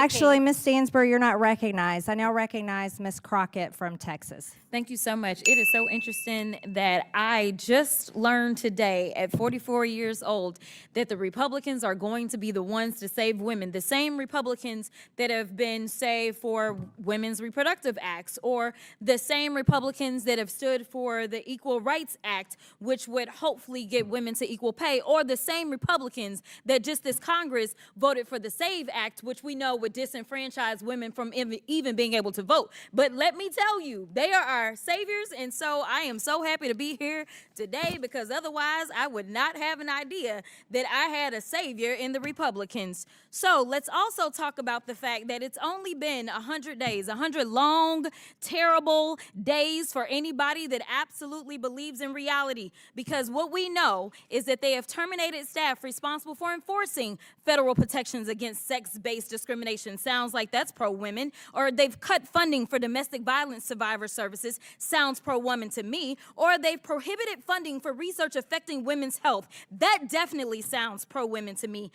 Actually, Ms. Stansbury, you're not recognized. I now recognize Ms. Crockett from Texas. Thank you so much. It is so interesting that I just learned today at 44 years old that the Republicans are going to be the ones to save women. The same Republicans that have been saved for women's reproductive acts, or the same Republicans that have stood for the Equal Rights Act, which would hopefully get women to equal pay, or the same Republicans that just this Congress voted for the SAVE Act, which we know would disenfranchise women from even being able to vote. But let me tell you, they are our saviors, and so I am so happy to be here today, because otherwise I would not have an idea that I had a savior in the Republicans. So let's also talk about the fact that it's only been 100 days, 100 long, terrible days for anybody that absolutely believes in reality, because what we know is that they have terminated staff responsible for enforcing federal protections against sex-based discrimination. Sounds like that's pro-women. Or they've cut funding for domestic violence survivor services. Sounds pro-woman to me. Or they've prohibited funding for research affecting women's health. That definitely sounds pro-women to me.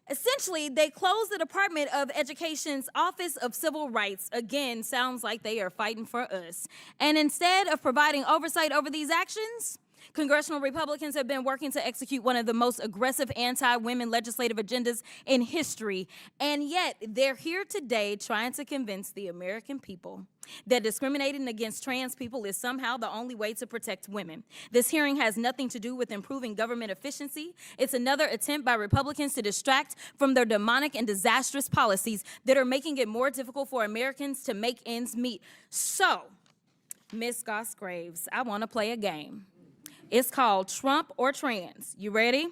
Essentially, they closed the Department of Education's Office of Civil Rights. Again, sounds like they are fighting for us. And instead of providing oversight over these actions, congressional Republicans have been working to execute one of the most aggressive anti-women legislative agendas in history. And yet, they're here today trying to convince the American people that discriminating against trans people is somehow the only way to protect women. This hearing has nothing to do with improving government efficiency. It's another attempt by Republicans to distract from their demonic and disastrous policies that are making it more difficult for Americans to make ends meet. So, Ms. Goss-Graves, I want to play a game. It's called Trump or Trans. You ready?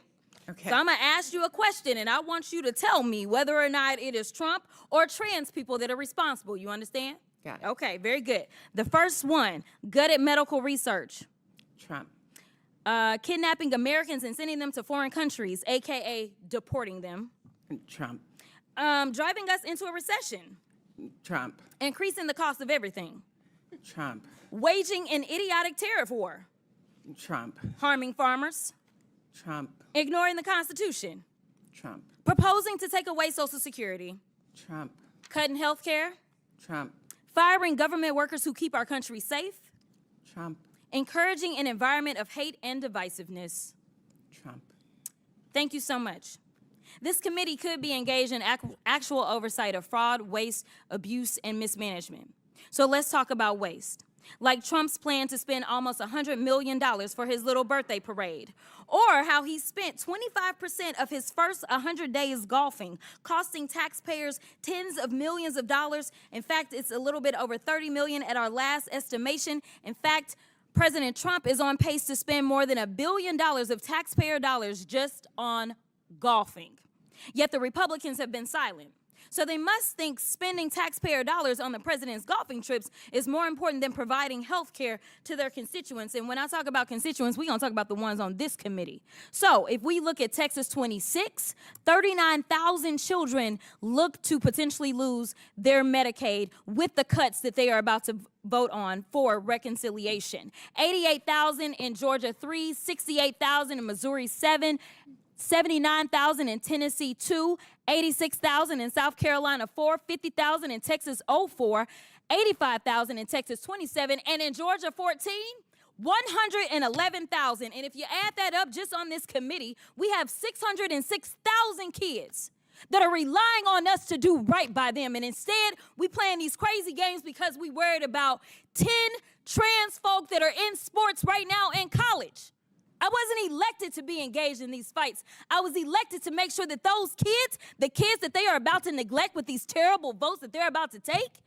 Okay. So I'm going to ask you a question, and I want you to tell me whether or not it is Trump or trans people that are responsible. You understand? Got it. Okay, very good. The first one, gutted medical research. Trump. Kidnapping Americans and sending them to foreign countries, a.k.a. deporting them. Trump. Driving us into a recession. Trump. Increasing the cost of everything. Trump. Waging an idiotic tariff war. Trump. Harming farmers. Trump. Ignoring the Constitution. Trump. Proposing to take away Social Security. Trump. Cutting health care. Trump. Firing government workers who keep our country safe. Trump. Encouraging an environment of hate and divisiveness. Trump. Thank you so much. This committee could be engaged in actual oversight of fraud, waste, abuse, and mismanagement. So let's talk about waste. Like Trump's plan to spend almost $100 million for his little birthday parade, or how he spent 25% of his first 100 days golfing, costing taxpayers tens of millions of dollars. In fact, it's a little bit over $30 million at our last estimation. In fact, President Trump is on pace to spend more than $1 billion of taxpayer dollars just on golfing. Yet the Republicans have been silent. So they must think spending taxpayer dollars on the president's golfing trips is more important than providing health care to their constituents. And when I talk about constituents, we're going to talk about the ones on this committee. So if we look at Texas 26, 39,000 children look to potentially lose their Medicaid with the cuts that they are about to vote on for reconciliation. 88,000 in Georgia 3, 68,000 in Missouri 7, 79,000 in Tennessee 2, 86,000 in South Carolina 4, 50,000 in Texas 04, 85,000 in Texas 27, and in Georgia 14, 111,000. And if you add that up just on this committee, we have 606,000 kids that are relying on us to do right by them. And instead, we playing these crazy games because we worried about 10 trans folk that are in sports right now in college. I wasn't elected to be engaged in these fights. I was elected to make sure that those kids, the kids that they are about to neglect with these terrible votes that they're about to take,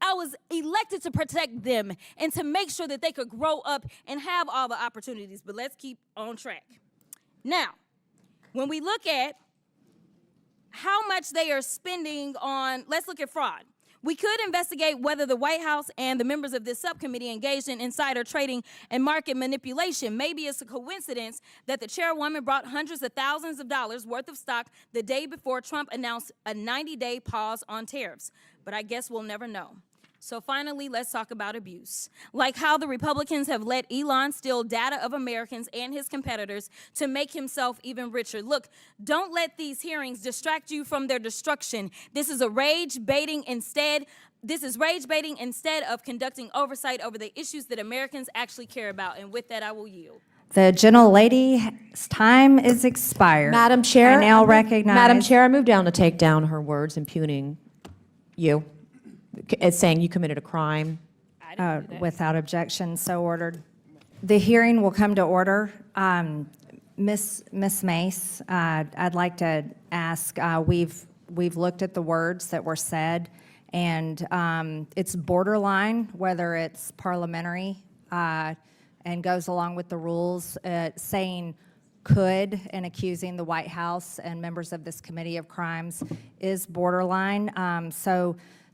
I was elected to protect them and to make sure that they could grow up and have all the opportunities. But let's keep on track. Now, when we look at how much they are spending on, let's look at fraud. We could investigate whether the White House and the members of this subcommittee engaged in insider trading and market manipulation. Maybe it's a coincidence that the chairwoman brought hundreds of thousands of dollars worth of stock the day before Trump announced a 90-day pause on tariffs. But I guess we'll never know. So finally, let's talk about abuse. Like how the Republicans have let Elon steal data of Americans and his competitors to make himself even richer. Look, don't let these hearings distract you from their destruction. This is rage baiting instead of conducting oversight over the issues that Americans actually care about. And with that, I will yield. The gentlelady's time is expired. Madam Chair, I now recognize. Madam Chair, I move down to take down her words impugning you. It's saying you committed a crime. Without objection, so ordered. The hearing will come to order. Ms. Mace, I'd like to ask, we've looked at the words that were said, and it's borderline, whether it's parliamentary and goes along with the rules, saying could and accusing the White House and members of this committee of crimes is borderline.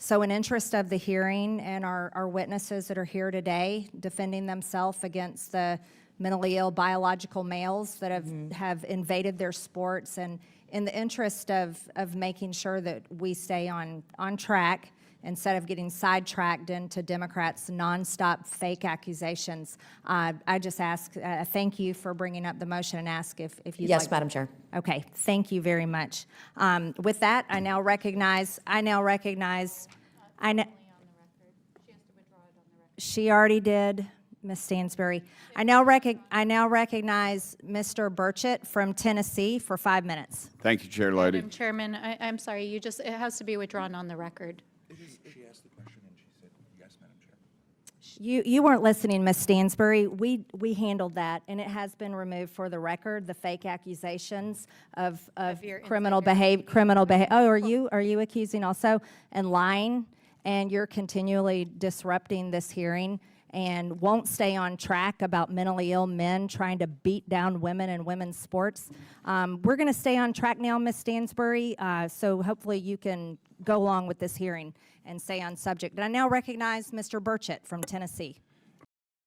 So in interest of the hearing and our witnesses that are here today defending themselves against the mentally ill biological males that have invaded their sports, and in the interest of making sure that we stay on track instead of getting sidetracked into Democrats' nonstop fake accusations, I just ask, thank you for bringing up the motion and ask if you'd like. Yes, Madam Chair. Okay, thank you very much. With that, I now recognize, she already did, Ms. Stansbury. I now recognize Mr. Burchett from Tennessee for 5 minutes. Thank you, Chair Lady. Madam Chairman, I'm sorry, it has to be withdrawn on the record. She asked the question and she said, yes, Madam Chair. You weren't listening, Ms. Stansbury. We handled that, and it has been removed for the record, the fake accusations of your criminal behavior. Oh, are you accusing also? And lying, and you're continually disrupting this hearing and won't stay on track about mentally ill men trying to beat down women in women's sports. We're going to stay on track now, Ms. Stansbury, so hopefully you can go along with this hearing and stay on subject. And I now recognize Mr. Burchett from Tennessee.